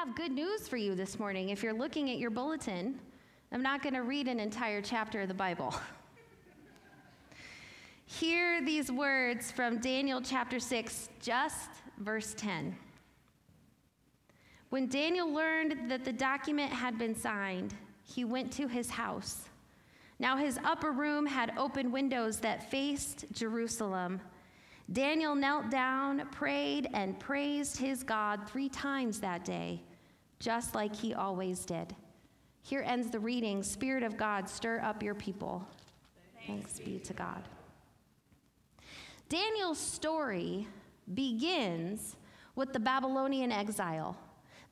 have good news for you this morning. If you're looking at your bulletin, I'm not going to read an entire chapter of the Bible. Hear these words from Daniel chapter 6, just verse 10. When Daniel learned that the document had been signed, he went to his house. Now his upper room had open windows that faced Jerusalem. Daniel knelt down, prayed, and praised his God 3 times that day, just like he always did. Here ends the reading. Spirit of God, stir up your people. Thanks be to God. Daniel's story begins with the Babylonian exile.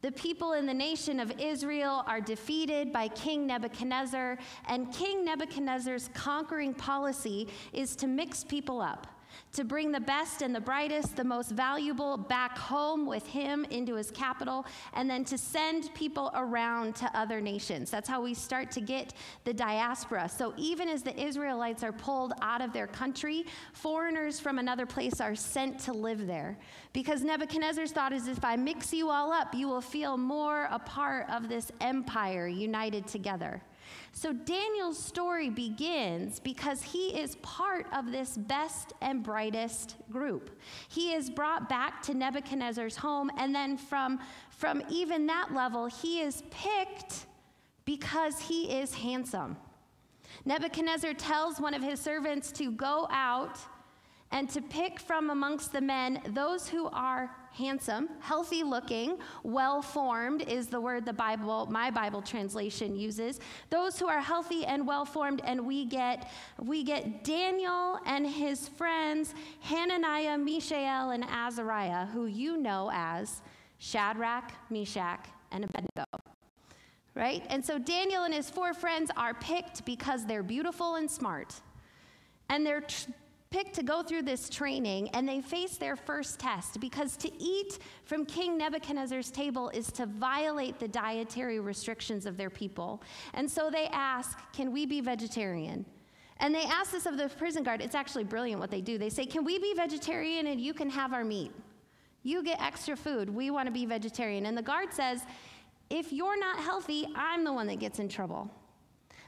The people in the nation of Israel are defeated by King Nebuchadnezzar, and King Nebuchadnezzar's conquering policy is to mix people up, to bring the best and the brightest, the most valuable back home with him into his capital, and then to send people around to other nations. That's how we start to get the diaspora. So even as the Israelites are pulled out of their country, foreigners from another place are sent to live there. Because Nebuchadnezzar's thought is, if I mix you all up, you will feel more a part of this empire united together. So Daniel's story begins because he is part of this best and brightest group. He is brought back to Nebuchadnezzar's home, and then from even that level, he is picked because he is handsome. Nebuchadnezzar tells one of his servants to go out and to pick from amongst the men those who are handsome, healthy looking, well-formed is the word my Bible translation uses. Those who are healthy and well-formed, and we get Daniel and his friends, Hananiah, Mishael, and Azariah, who you know as Shadrach, Meshach, and Abednego. Right? And so Daniel and his 4 friends are picked because they're beautiful and smart. And they're picked to go through this training, and they face their first test, because to eat from King Nebuchadnezzar's table is to violate the dietary restrictions of their people. And so they ask, can we be vegetarian? And they ask this of the prison guard. It's actually brilliant what they do. They say, can we be vegetarian and you can have our meat? You get extra food. We want to be vegetarian. And the guard says, if you're not healthy, I'm the one that gets in trouble.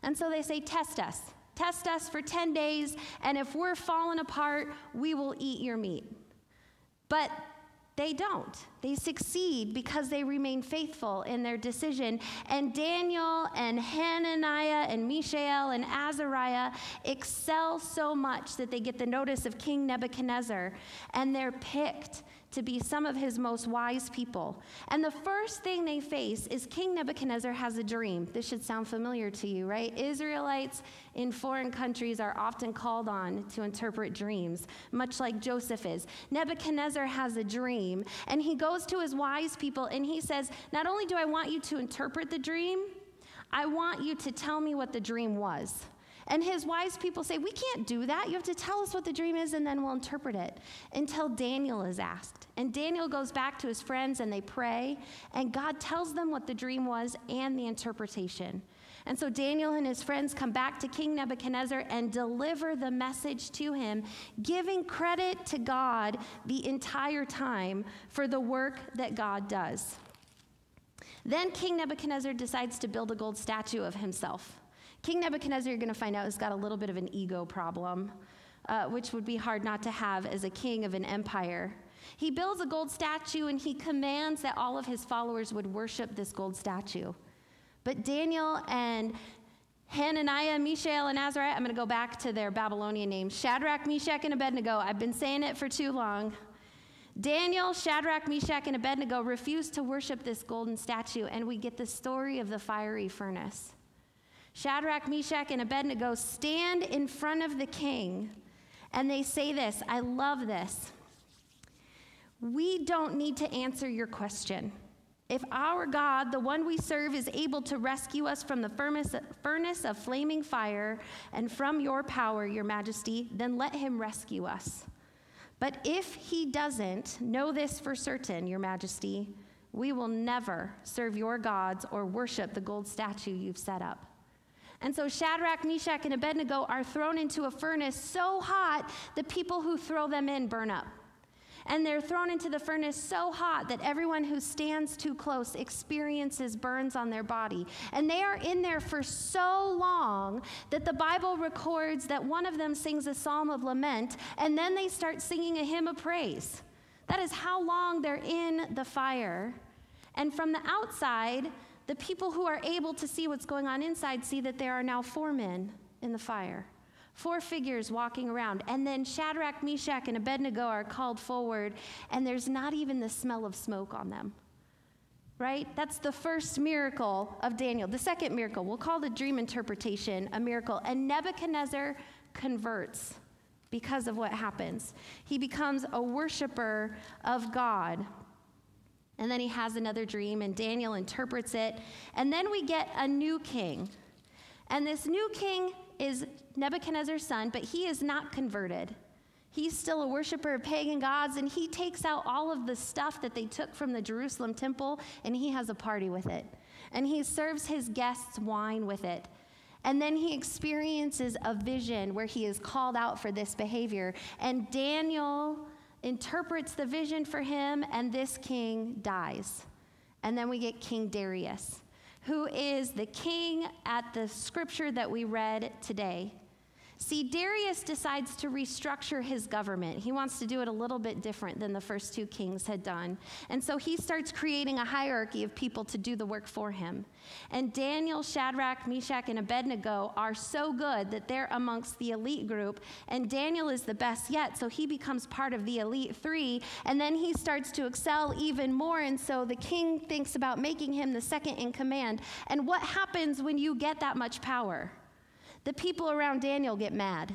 And so they say, test us. Test us for 10 days, and if we're falling apart, we will eat your meat. But they don't. They succeed because they remain faithful in their decision. And Daniel and Hananiah and Mishael and Azariah excel so much that they get the notice of King Nebuchadnezzar, and they're picked to be some of his most wise people. And the first thing they face is King Nebuchadnezzar has a dream. This should sound familiar to you, right? Israelites in foreign countries are often called on to interpret dreams, much like Joseph is. Nebuchadnezzar has a dream, and he goes to his wise people and he says, not only do I want you to interpret the dream, I want you to tell me what the dream was. And his wise people say, we can't do that. You have to tell us what the dream is, and then we'll interpret it, until Daniel is asked. And Daniel goes back to his friends, and they pray, and God tells them what the dream was and the interpretation. And so Daniel and his friends come back to King Nebuchadnezzar and deliver the message to him, giving credit to God the entire time for the work that God does. Then King Nebuchadnezzar decides to build a gold statue of himself. King Nebuchadnezzar, you're going to find out, has got a little bit of an ego problem, which would be hard not to have as a king of an empire. He builds a gold statue, and he commands that all of his followers would worship this gold statue. But Daniel and Hananiah, Mishael, and Azariah, I'm going to go back to their Babylonian names, Shadrach, Meshach, and Abednego. I've been saying it for too long. Daniel, Shadrach, Meshach, and Abednego refused to worship this golden statue, and we get the story of the fiery furnace. Shadrach, Meshach, and Abednego stand in front of the king, and they say this. I love this. We don't need to answer your question. If our God, the one we serve, is able to rescue us from the furnace of flaming fire and from your power, your majesty, then let him rescue us. But if he doesn't, know this for certain, your majesty, we will never serve your gods or worship the gold statue you've set up. And so Shadrach, Meshach, and Abednego are thrown into a furnace so hot the people who throw them in burn up. And they're thrown into the furnace so hot that everyone who stands too close experiences burns on their body. And they are in there for so long that the Bible records that one of them sings a psalm of lament, and then they start singing a hymn of praise. That is how long they're in the fire. And from the outside, the people who are able to see what's going on inside see that there are now 4 men in the fire. 4 figures walking around. And then Shadrach, Meshach, and Abednego are called forward, and there's not even the smell of smoke on them. Right? That's the first miracle of Daniel. The second miracle, we'll call the dream interpretation a miracle. And Nebuchadnezzar converts because of what happens. He becomes a worshiper of God. And then he has another dream, and Daniel interprets it. And then we get a new king. And this new king is Nebuchadnezzar's son, but he is not converted. He's still a worshiper of pagan gods, and he takes out all of the stuff that they took from the Jerusalem temple, and he has a party with it. And he serves his guests wine with it. And then he experiences a vision where he is called out for this behavior. And Daniel interprets the vision for him, and this king dies. And then we get King Darius, who is the king at the scripture that we read today. See, Darius decides to restructure his government. He wants to do it a little bit different than the first 2 kings had done. And so he starts creating a hierarchy of people to do the work for him. And Daniel, Shadrach, Meshach, and Abednego are so good that they're amongst the elite group. And Daniel is the best yet, so he becomes part of the elite 3. And then he starts to excel even more. And so the king thinks about making him the second in command. And what happens when you get that much power? The people around Daniel get mad,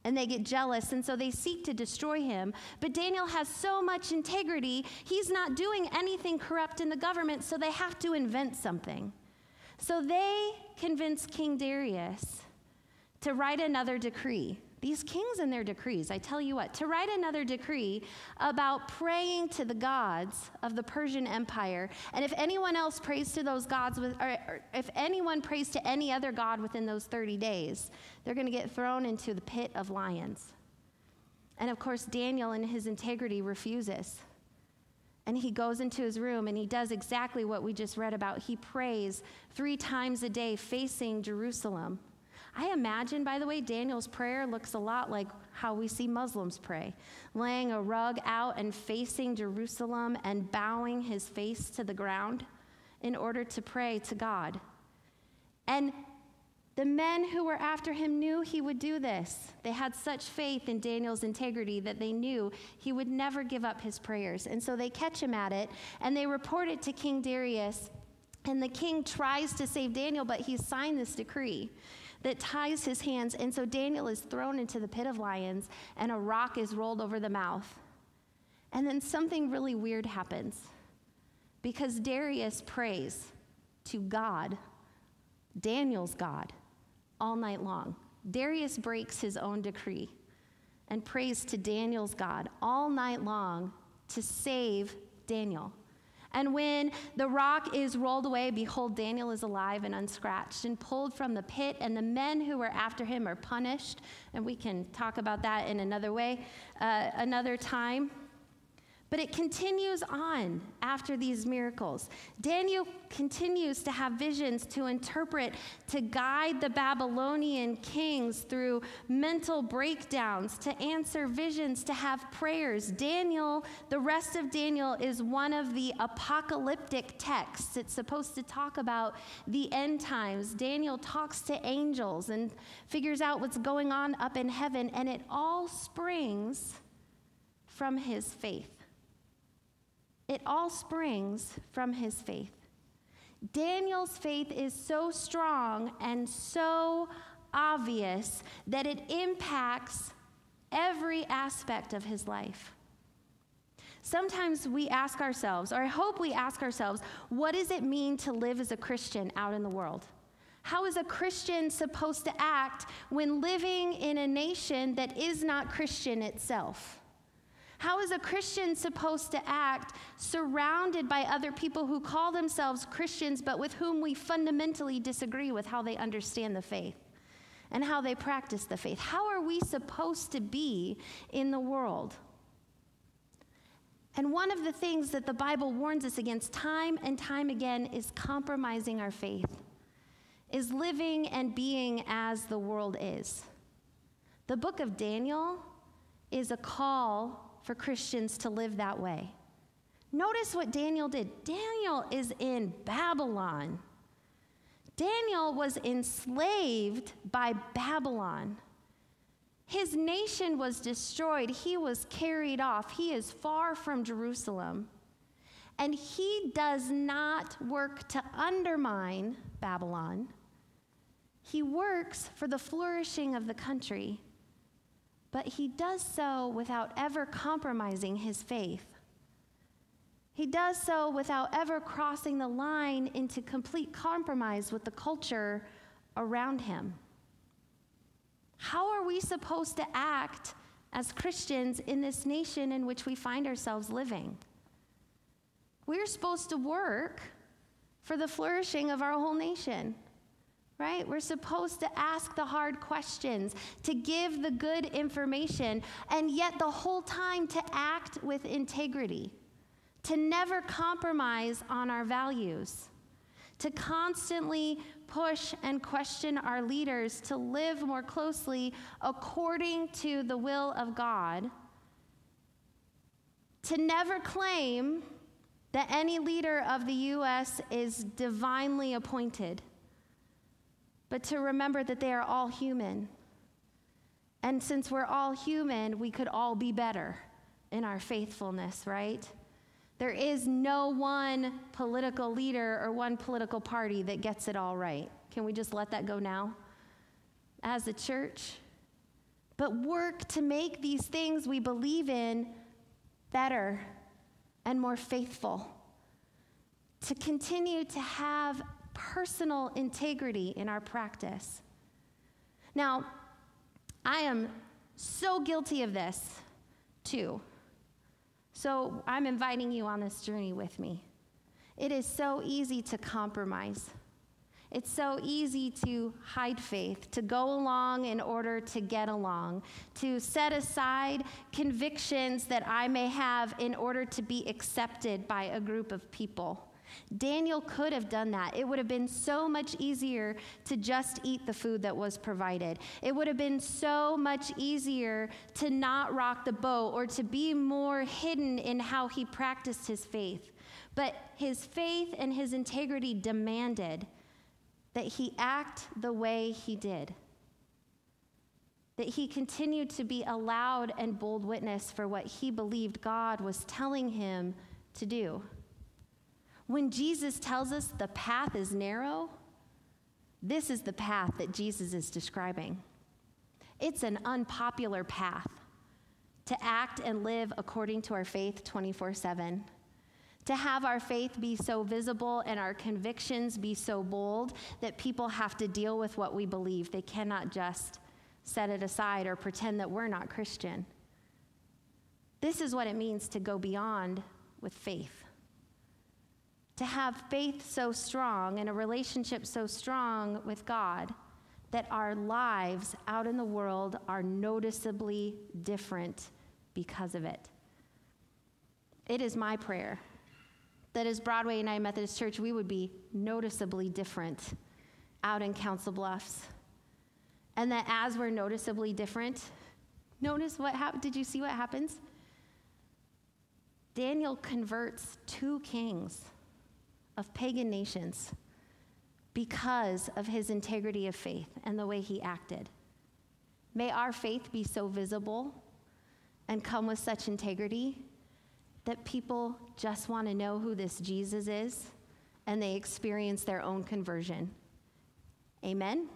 and they get jealous, and so they seek to destroy him. But Daniel has so much integrity, he's not doing anything corrupt in the government, so they have to invent something. So they convince King Darius to write another decree. These kings and their decrees, I tell you what, to write another decree about praying to the gods of the Persian Empire. And if anyone else prays to those gods, or if anyone prays to any other god within those 30 days, they're going to get thrown into the pit of lions. And of course, Daniel in his integrity refuses. And he goes into his room and he does exactly what we just read about. He prays 3 times a day facing Jerusalem. I imagine, by the way, Daniel's prayer looks a lot like how we see Muslims pray, laying a rug out and facing Jerusalem and bowing his face to the ground in order to pray to God. And the men who were after him knew he would do this. They had such faith in Daniel's integrity that they knew he would never give up his prayers. And so they catch him at it, and they report it to King Darius. And the king tries to save Daniel, but he's signed this decree that ties his hands. And so Daniel is thrown into the pit of lions, and a rock is rolled over the mouth. And then something really weird happens, because Darius prays to God, Daniel's God, all night long. Darius breaks his own decree and prays to Daniel's God all night long to save Daniel. And when the rock is rolled away, behold, Daniel is alive and unscratched and pulled from the pit, and the men who were after him are punished. And we can talk about that in another way, another time. But it continues on after these miracles. Daniel continues to have visions to interpret, to guide the Babylonian kings through mental breakdowns, to answer visions, to have prayers. Daniel, the rest of Daniel, is one of the apocalyptic texts. It's supposed to talk about the end times. Daniel talks to angels and figures out what's going on up in heaven, and it all springs from his faith. It all springs from his faith. Daniel's faith is so strong and so obvious that it impacts every aspect of his life. Sometimes we ask ourselves, or I hope we ask ourselves, what does it mean to live as a Christian out in the world? How is a Christian supposed to act when living in a nation that is not Christian itself? How is a Christian supposed to act surrounded by other people who call themselves Christians, but with whom we fundamentally disagree with how they understand the faith and how they practice the faith? How are we supposed to be in the world? And one of the things that the Bible warns us against time and time again is compromising our faith, is living and being as the world is. The book of Daniel is a call for Christians to live that way. Notice what Daniel did. Daniel is in Babylon. Daniel was enslaved by Babylon. His nation was destroyed. He was carried off. He is far from Jerusalem. And he does not work to undermine Babylon. He works for the flourishing of the country, but he does so without ever compromising his faith. He does so without ever crossing the line into complete compromise with the culture around him. How are we supposed to act as Christians in this nation in which we find ourselves living? We're supposed to work for the flourishing of our whole nation, right? We're supposed to ask the hard questions, to give the good information, and yet the whole time to act with integrity, to never compromise on our values, to constantly push and question our leaders to live more closely according to the will of God, to never claim that any leader of the U.S. is divinely appointed, but to remember that they are all human. And since we're all human, we could all be better in our faithfulness, right? There is no one political leader or one political party that gets it all right. Can we just let that go now as a church? But work to make these things we believe in better and more faithful. To continue to have personal integrity in our practice. Now, I am so guilty of this too. So I'm inviting you on this journey with me. It is so easy to compromise. It's so easy to hide faith, to go along in order to get along, to set aside convictions that I may have in order to be accepted by a group of people. Daniel could have done that. It would have been so much easier to just eat the food that was provided. It would have been so much easier to not rock the boat or to be more hidden in how he practiced his faith. But his faith and his integrity demanded that he act the way he did, that he continued to be a loud and bold witness for what he believed God was telling him to do. When Jesus tells us the path is narrow, this is the path that Jesus is describing. It's an unpopular path to act and live according to our faith 24/7. To have our faith be so visible and our convictions be so bold that people have to deal with what we believe. They cannot just set it aside or pretend that we're not Christian. This is what it means to go beyond with faith. To have faith so strong and a relationship so strong with God that our lives out in the world are noticeably different because of it. It is my prayer that as Broadway United Methodist Church, we would be noticeably different out in Council Bluffs. And that as we're noticeably different, notice what happened. Did you see what happens? Daniel converts 2 kings of pagan nations because of his integrity of faith and the way he acted. May our faith be so visible and come with such integrity that people just want to know who this Jesus is and they experience their own conversion. Amen.